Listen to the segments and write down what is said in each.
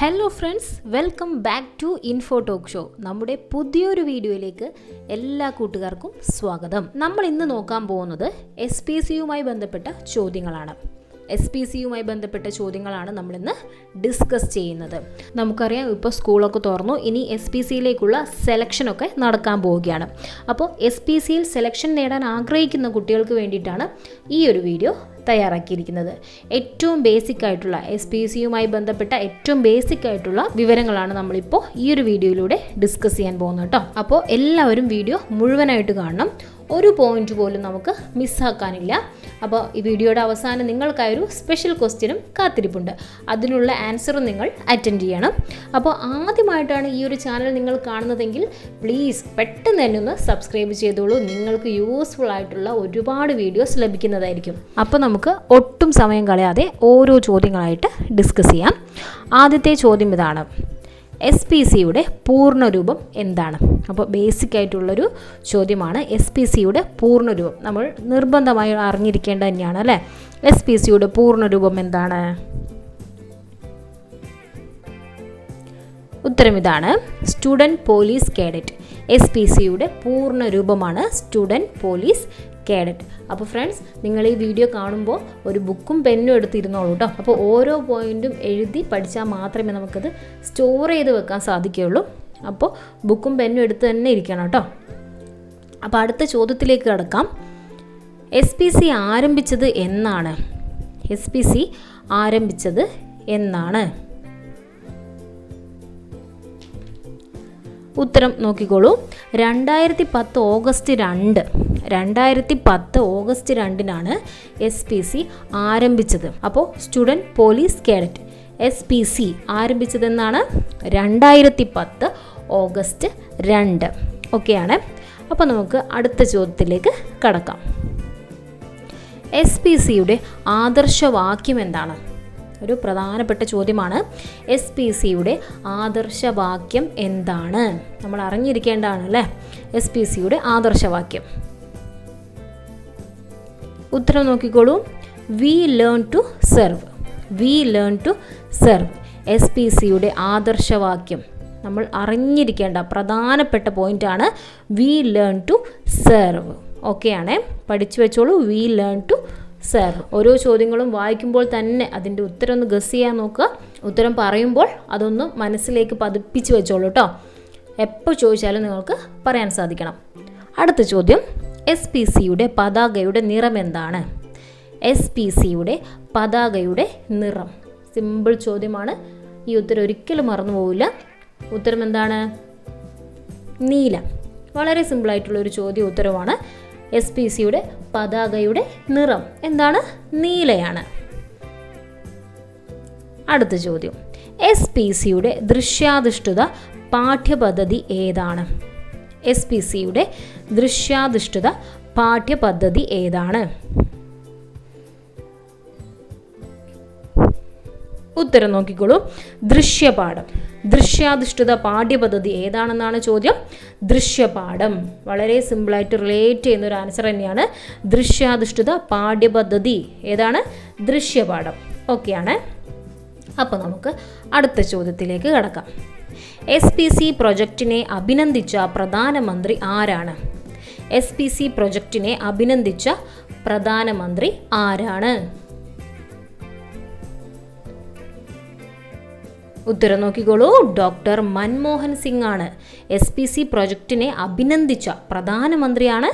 Hello friends, welcome back to info talk show. നമ്മുടെ പുതിയൊരു വീഡിയോയിലേക്ക് എല്ലാ കൂട്ടുകാർക്കും സ്വാഗതം. നമ്മൾ ഇന്ന് നോക്കാൻ പോകുന്നത് SPCയുമായി ബന്ധപ്പെട്ട ചോദ്യങ്ങളാണ്. SPCയുമായി ബന്ധപ്പെട്ട ചോദ്യങ്ങളാണ് നമ്മളിന്ന് ഡിസ്കസ് ചെയ്യുന്നത്. നമുക്കറിയാം, ഇപ്പോൾ സ്കൂളൊക്കെ തുറന്നു, ഇനി SPCയിലേക്കുള്ള സെലക്ഷനൊക്കെ നടക്കാൻ പോവുകയാണ്. അപ്പോൾ SPCയിൽ സെലക്ഷൻ നേടാൻ ആഗ്രഹിക്കുന്ന കുട്ടികൾക്ക് വേണ്ടിയിട്ടാണ് ഈ ഒരു വീഡിയോ തയ്യാറാക്കിയിരിക്കുന്നത്. ഏറ്റവും ബേസിക് ആയിട്ടുള്ള SPCയുമായി ബന്ധപ്പെട്ട ഏറ്റവും ബേസിക് ആയിട്ടുള്ള വിവരങ്ങളാണ് നമ്മളിപ്പോൾ ഈ ഒരു വീഡിയോയിലൂടെ ഡിസ്കസ് ചെയ്യാൻ പോകുന്നത് കേട്ടോ. അപ്പോൾ എല്ലാവരും വീഡിയോ മുഴുവനായിട്ട് കാണണം, ഒരു പോയിന്റ് പോലും നമുക്ക് മിസ്സാക്കാനില്ല. അപ്പോൾ ഈ വീഡിയോയുടെ അവസാനം നിങ്ങൾക്കായൊരു സ്പെഷ്യൽ ക്വസ്റ്റ്യനും കാത്തിരിപ്പുണ്ട്. അതിനുള്ള ആൻസറും നിങ്ങൾ അറ്റൻഡ് ചെയ്യണം. അപ്പോൾ ആദ്യമായിട്ടാണ് ഈ ഒരു ചാനൽ നിങ്ങൾ കാണുന്നതെങ്കിൽ പ്ലീസ് പെട്ടെന്ന് തന്നെ ഒന്ന് സബ്സ്ക്രൈബ് ചെയ്തോളൂ. നിങ്ങൾക്ക് യൂസ്ഫുൾ ആയിട്ടുള്ള ഒരുപാട് വീഡിയോസ് ലഭിക്കുന്നതായിരിക്കും. അപ്പോൾ നമുക്ക് ഒട്ടും സമയം കളയാതെ ഓരോ ചോദ്യങ്ങളായിട്ട് ഡിസ്കസ് ചെയ്യാം. ആദ്യത്തെ ചോദ്യം ഇതാണ്: SPCയുടെ പൂർണ്ണരൂപം എന്താണ്? അപ്പോൾ ബേസിക് ആയിട്ടുള്ളൊരു ചോദ്യമാണ്. SPCയുടെ പൂർണ്ണരൂപം നമ്മൾ നിർബന്ധമായി അറിഞ്ഞിരിക്കേണ്ടത് തന്നെയാണ് അല്ലേ. SPCയുടെ പൂർണ്ണരൂപം എന്താണ്? ഉത്തരം ഇതാണ്: സ്റ്റുഡൻറ് പോലീസ് കേഡറ്റ്. SPCയുടെ പൂർണ്ണരൂപമാണ് സ്റ്റുഡൻറ് പോലീസ് കേഡറ്റ്. അപ്പോൾ ഫ്രണ്ട്സ്, നിങ്ങൾ ഈ വീഡിയോ കാണുമ്പോൾ ഒരു ബുക്കും പെന്നും എടുത്തിരുന്നോളൂ കേട്ടോ. അപ്പോൾ ഓരോ പോയിൻറ്റും എഴുതി പഠിച്ചാൽ മാത്രമേ നമുക്കത് സ്റ്റോർ ചെയ്ത് വെക്കാൻ സാധിക്കുകയുള്ളൂ. അപ്പോൾ ബുക്കും പെന്നും എടുത്ത് തന്നെ ഇരിക്കണം കേട്ടോ. അപ്പോൾ അടുത്ത ചോദ്യത്തിലേക്ക് കടക്കാം. SPC ആരംഭിച്ചത് എന്നാണ്? SPC ആരംഭിച്ചത് എന്നാണ്? ഉത്തരം നോക്കിക്കോളൂ. 2010 ഓഗസ്റ്റ് 2. 2010 ഓഗസ്റ്റ് 2 SPC ആരംഭിച്ചത്. അപ്പോൾ student police cadet SPC ആരംഭിച്ചതെന്നാണ് 2010 August 2. ഓക്കെയാണ്. അപ്പോൾ നമുക്ക് അടുത്ത ചോദ്യത്തിലേക്ക് കടക്കാം. SPCയുടെ ആദർശവാക്യം എന്താണ്? ഒരു പ്രധാനപ്പെട്ട ചോദ്യമാണ്. SPCയുടെ ആദർശവാക്യം എന്താണ്? നമ്മൾ അറിഞ്ഞിരിക്കേണ്ടതാണ് അല്ലേ SPCയുടെ ആദർശവാക്യം. ഉത്തരം നോക്കിക്കോളൂ. We learn to serve. We learn to serve SPCയുടെ ആദർശവാക്യം. നമ്മൾ അറിഞ്ഞിരിക്കേണ്ട പ്രധാനപ്പെട്ട പോയിൻ്റാണ് വി ലേൺ ടു സെർവ്. ഓക്കെയാണേ, പഠിച്ചു വെച്ചോളൂ. We learn to serve. ഓരോ ചോദ്യങ്ങളും വായിക്കുമ്പോൾ തന്നെ അതിൻ്റെ ഉത്തരം ഒന്ന് ഗസ് ചെയ്യാൻ നോക്കുക. ഉത്തരം പറയുമ്പോൾ അതൊന്ന് മനസ്സിലേക്ക് പതിപ്പിച്ച് വെച്ചോളൂ കേട്ടോ. എപ്പോൾ ചോദിച്ചാലും നിങ്ങൾക്ക് പറയാൻ സാധിക്കണം. അടുത്ത ചോദ്യം: SPCയുടെ പതാകയുടെ നിറം എന്താണ്? SPCയുടെ പതാകയുടെ നിറം. സിമ്പിൾ ചോദ്യമാണ്. ഈ ഉത്തരം ഒരിക്കലും മറന്നു പോവില്ല. ഉത്തരം എന്താണ്? നീല. വളരെ സിമ്പിളായിട്ടുള്ളൊരു ചോദ്യം ഉത്തരവാണ്. SPCയുടെ പതാകയുടെ നിറം എന്താണ്? നീലയാണ്. അടുത്ത ചോദ്യം: SPCയുടെ ദൃശ്യാധിഷ്ഠിത പാഠ്യപദ്ധതി ഏതാണ്? SPCയുടെ ദൃശ്യാധിഷ്ഠിത പാഠ്യപദ്ധതി ഏതാണ്? ഉത്തരം നോക്കിക്കോളൂ. ദൃശ്യപാഠം. ദൃശ്യാധിഷ്ഠിത പാഠ്യപദ്ധതി ഏതാണെന്നാണ് ചോദ്യം. ദൃശ്യപാഠം. വളരെ സിമ്പിളായിട്ട് റിലേറ്റ് ചെയ്യുന്ന ഒരു ആൻസർ തന്നെയാണ്. ദൃശ്യാധിഷ്ഠിത പാഠ്യപദ്ധതി ഏതാണ്? ദൃശ്യപാഠം. ഓക്കെയാണ്. അപ്പോൾ നമുക്ക് അടുത്ത ചോദ്യത്തിലേക്ക് കടക്കാം. SPC പ്രൊജക്റ്റിനെ അഭിനന്ദിച്ച പ്രധാനമന്ത്രി ആരാണ്? SPC പ്രൊജക്റ്റിനെ അഭിനന്ദിച്ച പ്രധാനമന്ത്രി ആരാണ്? ഉത്തരം നോക്കിക്കോളൂ. ഡോക്ടർ മൻമോഹൻ സിംഗ് ആണ്. SPC പ്രൊജക്റ്റിനെ അഭിനന്ദിച്ച പ്രധാനമന്ത്രിയാണ്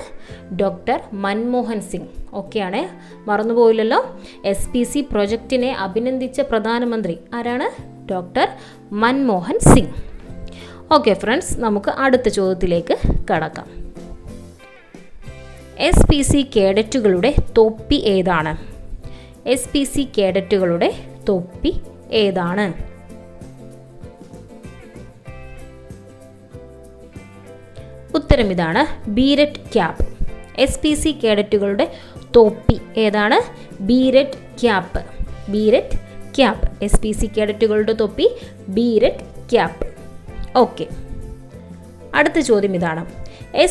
ഡോക്ടർ മൻമോഹൻ സിംഗ്. ഓക്കെയാണ്, മറന്നുപോയില്ലല്ലോ. SPC പ്രൊജക്റ്റിനെ അഭിനന്ദിച്ച പ്രധാനമന്ത്രി ആരാണ്? Doctor Manmohan Singh. Okay friends, നമുക്ക് അടുത്ത ചോദ്യത്തിലേക്ക് കടക്കാം. SPC കേഡറ്റുകളുടെ തൊപ്പി ഏതാണ്? SPC കേഡറ്റുകളുടെ തൊപ്പി ഏതാണ്? ഉത്തരം ഇതാണ്: ബീരറ്റ് ക്യാപ്പ്. SPC കേഡറ്റുകളുടെ തൊപ്പി ഏതാണ്? ബീരറ്റ് ക്യാപ്പ്. ബീരറ്റ് ക്യാപ്പ്. SPC കേഡറ്റുകളുടെ തൊപ്പി ബീരറ്റ് ക്യാപ്പ്. ഓക്കെ. അടുത്ത ചോദ്യം ഇതാണ്: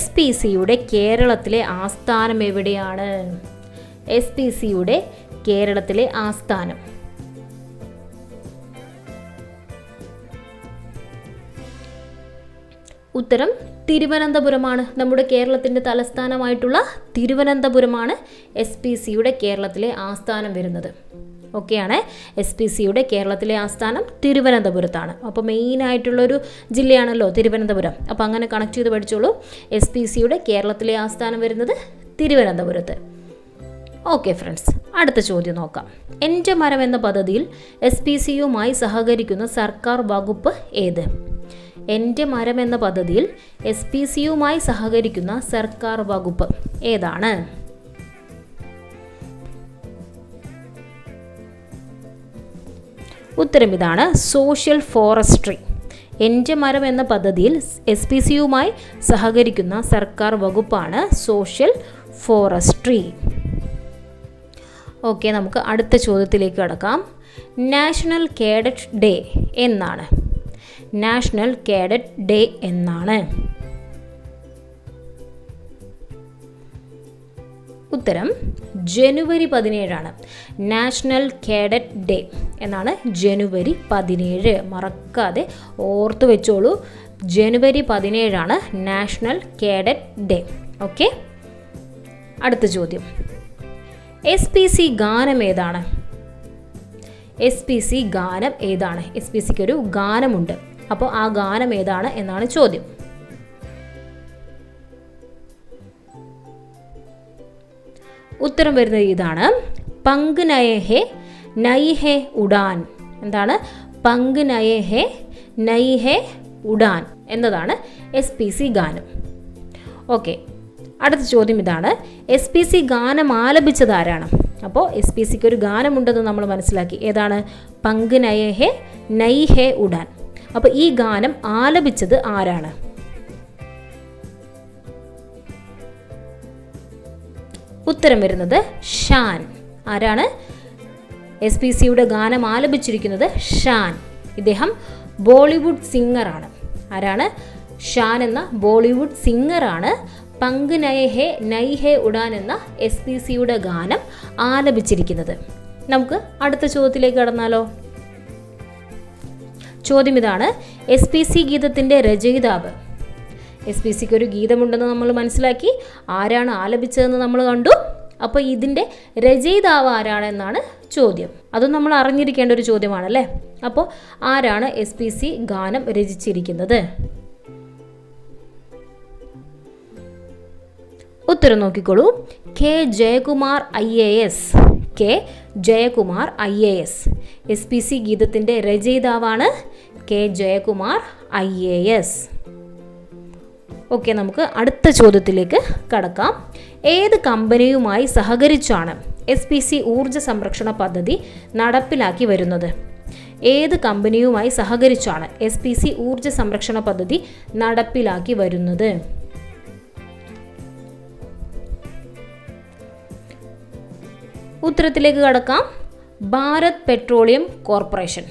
SPCയുടെ കേരളത്തിലെ ആസ്ഥാനം എവിടെയാണ്? SPCയുടെ കേരളത്തിലെ ആസ്ഥാനം. ഉത്തരം തിരുവനന്തപുരമാണ്. നമ്മുടെ കേരളത്തിൻ്റെ തലസ്ഥാനമായിട്ടുള്ള തിരുവനന്തപുരമാണ് SPCയുടെ കേരളത്തിലെ ആസ്ഥാനം വരുന്നത്. ഓക്കെയാണ്, SPCയുടെ കേരളത്തിലെ ആസ്ഥാനം തിരുവനന്തപുരത്താണ്. അപ്പോൾ മെയിനായിട്ടുള്ളൊരു ജില്ലയാണല്ലോ തിരുവനന്തപുരം. അപ്പോൾ അങ്ങനെ കണക്ട് ചെയ്ത് പഠിച്ചോളൂ. SPCയുടെ കേരളത്തിലെ ആസ്ഥാനം വരുന്നത് തിരുവനന്തപുരത്ത്. ഓക്കെ ഫ്രണ്ട്സ്, അടുത്ത ചോദ്യം നോക്കാം. എൻ്റെ മരം എന്ന പദ്ധതിയിൽ SPCയുമായി സഹകരിക്കുന്ന സർക്കാർ വകുപ്പ് ഏത്? എൻ്റെ മരം എന്ന പദ്ധതിയിൽ SPCയുമായി സഹകരിക്കുന്ന സർക്കാർ വകുപ്പ് ഏതാണ്? ഉത്തരം ഇതാണ്, സോഷ്യൽ ഫോറസ്ട്രി. എൻ്റെ മരം എന്ന പദ്ധതിയിൽ SPCയുമായി സഹകരിക്കുന്ന സർക്കാർ വകുപ്പാണ് സോഷ്യൽ ഫോറസ്ട്രി. ഓക്കെ, നമുക്ക് അടുത്ത ചോദ്യത്തിലേക്ക് കടക്കാം. നാഷണൽ കേഡറ്റ് ഡേ എന്നാണ്? നാഷണൽ കേഡറ്റ് ഡേ എന്നാണ്? ഉത്തരം ജനുവരി 17. നാഷണൽ കേഡറ്റ് ഡേ എന്നാണ് ജനുവരി 17. മറക്കാതെ ഓർത്ത് വെച്ചോളൂ, ജനുവരി 17 നാഷണൽ കേഡറ്റ് ഡേ. ഓക്കെ, അടുത്ത ചോദ്യം. SPC ഗാനം ഏതാണ്? SPC ഗാനം ഏതാണ്? SPCക്ക് ഒരു ഗാനമുണ്ട്. അപ്പോൾ ആ ഗാനം ഏതാണ് എന്നാണ് ചോദ്യം. ഉത്തരം വരുന്നത് ഇതാണ്, പങ്ക് നയേ ഹേ നൈ ഹേ ഉഡാൻ. എന്താണ്? പങ്ക് നയേ ഹേ നൈ ഹേ ഉഡാൻ എന്നതാണ് SPC ഗാനം. ഓക്കെ, അടുത്ത ചോദ്യം ഇതാണ്, SPC ഗാനം ആലപിച്ചത് ആരാണ്? അപ്പോൾ SPCക്ക് ഒരു ഗാനമുണ്ടെന്ന് നമ്മൾ മനസ്സിലാക്കി. ഏതാണ്? പങ്ക് നയേ ഹേ നൈ ഹേ ഉഡാൻ. അപ്പോൾ ഈ ഗാനം ആലപിച്ചത് ആരാണ്? ഉത്തരം വരുന്നത് ഷാൻ. ആരാണ് SPCയുടെ ഗാനം ആലപിച്ചിരിക്കുന്നത്? ഷാൻ. ഇദ്ദേഹം ബോളിവുഡ് സിംഗറാണ്. ആരാണ്? ഷാൻ എന്ന ബോളിവുഡ് സിംഗറാണ് പങ്ക് നൈ ഹേ ഉഡാൻ എന്ന SPCയുടെ ഗാനം ആലപിച്ചിരിക്കുന്നത്. നമുക്ക് അടുത്ത ചോദ്യത്തിലേക്ക് കടന്നാലോ? ചോദ്യം ഇതാണ്, SPC ഗീതത്തിൻ്റെ രചയിതാവ്. SPCക്ക് ഒരു ഗീതമുണ്ടെന്ന് നമ്മൾ മനസ്സിലാക്കി. ആരാണ് ആലപിച്ചതെന്ന് നമ്മൾ കണ്ടു. അപ്പോൾ ഇതിൻ്റെ രചയിതാവ് ആരാണെന്നാണ് ചോദ്യം. അതും നമ്മൾ അറിഞ്ഞിരിക്കേണ്ട ഒരു ചോദ്യമാണല്ലേ. അപ്പോൾ ആരാണ് SPC ഗാനം രചിച്ചിരിക്കുന്നത്? ഉത്തരം നോക്കിക്കോളൂ, K Jayakumar IAS. K Jayakumar IAS. SPC ഗീതത്തിൻ്റെ രചയിതാവാണ് K Jayakumar IAS. Okay, നമുക്ക് അടുത്ത ചോദ്യത്തിലേക്ക് കടക്കാം. ഏത് കമ്പനിയുമായി സഹകരിച്ചാണ് SPC ഊർജ്ജ സംരക്ഷണ പദ്ധതി നടപ്പിലാക്കി വരുന്നത്? ഏത് കമ്പനിയുമായി സഹകരിച്ചാണ് SPC ഊർജ്ജ സംരക്ഷണ പദ്ധതി നടപ്പിലാക്കി വരുന്നത്? ഉത്തരത്തിലേക്ക് കടക്കാം, ഭാരത് പെട്രോളിയം കോർപ്പറേഷൻ.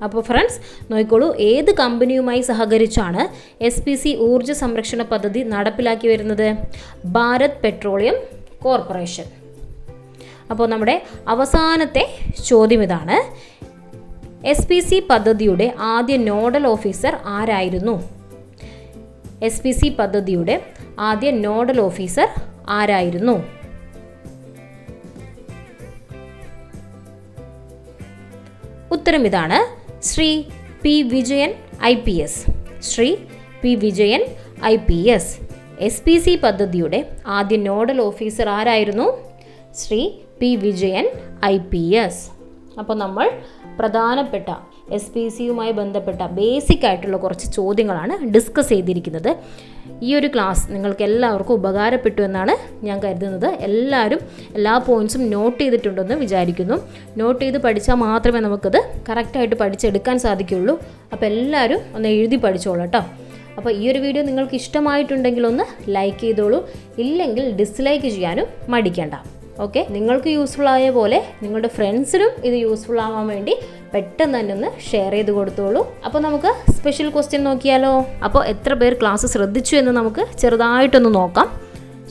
അപ്പോൾ ഫ്രണ്ട്സ് നോക്കിക്കോളൂ, ഏത് കമ്പനിയുമായി സഹകരിച്ചാണ് SPC ഊർജ്ജ സംരക്ഷണ പദ്ധതി നടപ്പിലാക്കി വരുന്നത്? Bharat petroleum corporation. അപ്പോൾ നമ്മുടെ അവസാനത്തെ ചോദ്യം ഇതാണ്, SPC പദ്ധതിയുടെ ആദ്യ നോഡൽ ഓഫീസർ ആരായിരുന്നു? SPC പദ്ധതിയുടെ ആദ്യ നോഡൽ ഓഫീസർ ആരായിരുന്നു? ഉത്തരം ഇതാണ്, Shri P Vijayan IPS. Shri P Vijayan IPS. SPC പദ്ധതിയുടെ ആദ്യ നോഡൽ ഓഫീസർ ആരായിരുന്നു? Shri P Vijayan IPS. അപ്പോൾ നമ്മൾ പ്രധാനപ്പെട്ട SPCയുമായി ബന്ധപ്പെട്ട ബേസിക് ആയിട്ടുള്ള കുറച്ച് ചോദ്യങ്ങളാണ് ഡിസ്കസ് ചെയ്തിരിക്കുന്നത്. ഈ ഒരു ക്ലാസ് നിങ്ങൾക്ക് എല്ലാവർക്കും ഉപകാരപ്പെട്ടു എന്നാണ് ഞാൻ കരുതുന്നത്. എല്ലാവരും എല്ലാ പോയിൻറ്സും നോട്ട് ചെയ്തിട്ടുണ്ടെന്ന് വിചാരിക്കുന്നു. നോട്ട് ചെയ്ത് പഠിച്ചാൽ മാത്രമേ നമുക്കത് കറക്റ്റായിട്ട് പഠിച്ചെടുക്കാൻ സാധിക്കുകയുള്ളൂ. അപ്പോൾ എല്ലാവരും ഒന്ന് എഴുതി പഠിച്ചോളൂ കേട്ടോ. അപ്പോൾ ഈ ഒരു വീഡിയോ നിങ്ങൾക്ക് ഇഷ്ടമായിട്ടുണ്ടെങ്കിൽ ഒന്ന് ലൈക്ക് ചെയ്തോളൂ, ഇല്ലെങ്കിൽ ഡിസ്ലൈക്ക് ചെയ്യാനും മടിക്കേണ്ട. ഓക്കെ, നിങ്ങൾക്ക് യൂസ്ഫുൾ ആയ പോലെ നിങ്ങളുടെ ഫ്രണ്ട്സിനും ഇത് യൂസ്ഫുൾ ആവാൻ വേണ്ടി പെട്ടെന്ന് തന്നെ ഒന്ന് ഷെയർ ചെയ്ത് കൊടുത്തോളൂ. അപ്പോൾ നമുക്ക് സ്പെഷ്യൽ ക്വസ്റ്റ്യൻ നോക്കിയാലോ? അപ്പോൾ എത്ര പേർ ക്ലാസ് ശ്രദ്ധിച്ചു എന്ന് നമുക്ക് ചെറുതായിട്ടൊന്ന് നോക്കാം.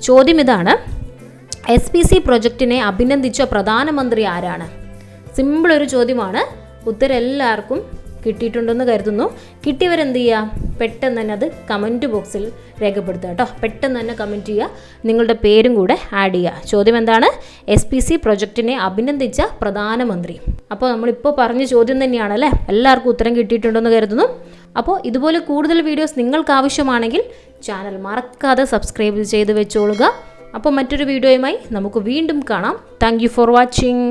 ചോദ്യം ഇതാണ്, SPC പ്രൊജക്റ്റിനെ അഭിനന്ദിച്ച പ്രധാനമന്ത്രി ആരാണ്? സിമ്പിൾ ഒരു ചോദ്യമാണ്. ഉത്തരം എല്ലാവർക്കും കിട്ടിയിട്ടുണ്ടെന്ന് കരുതുന്നു. കിട്ടിയവരെന്ത് ചെയ്യുക, പെട്ടെന്ന് തന്നെ അത് കമൻറ്റ് ബോക്സിൽ രേഖപ്പെടുത്തുക കേട്ടോ. പെട്ടെന്ന് തന്നെ കമൻറ്റ് ചെയ്യുക, നിങ്ങളുടെ പേരും കൂടെ ആഡ് ചെയ്യുക. ചോദ്യം എന്താണ്? SPC പ്രൊജക്റ്റിനെ അഭിനന്ദിച്ച പ്രധാനമന്ത്രി. അപ്പോൾ നമ്മളിപ്പോൾ പറഞ്ഞ ചോദ്യം തന്നെയാണല്ലേ. എല്ലാവർക്കും ഉത്തരം കിട്ടിയിട്ടുണ്ടെന്ന് കരുതുന്നു. അപ്പോൾ ഇതുപോലെ കൂടുതൽ വീഡിയോസ് നിങ്ങൾക്ക് ആവശ്യമാണെങ്കിൽ ചാനൽ മറക്കാതെ സബ്സ്ക്രൈബ് ചെയ്ത് വെച്ചോളുക. അപ്പോൾ മറ്റൊരു വീഡിയോയുമായി നമുക്ക് വീണ്ടും കാണാം. Thank you for watching.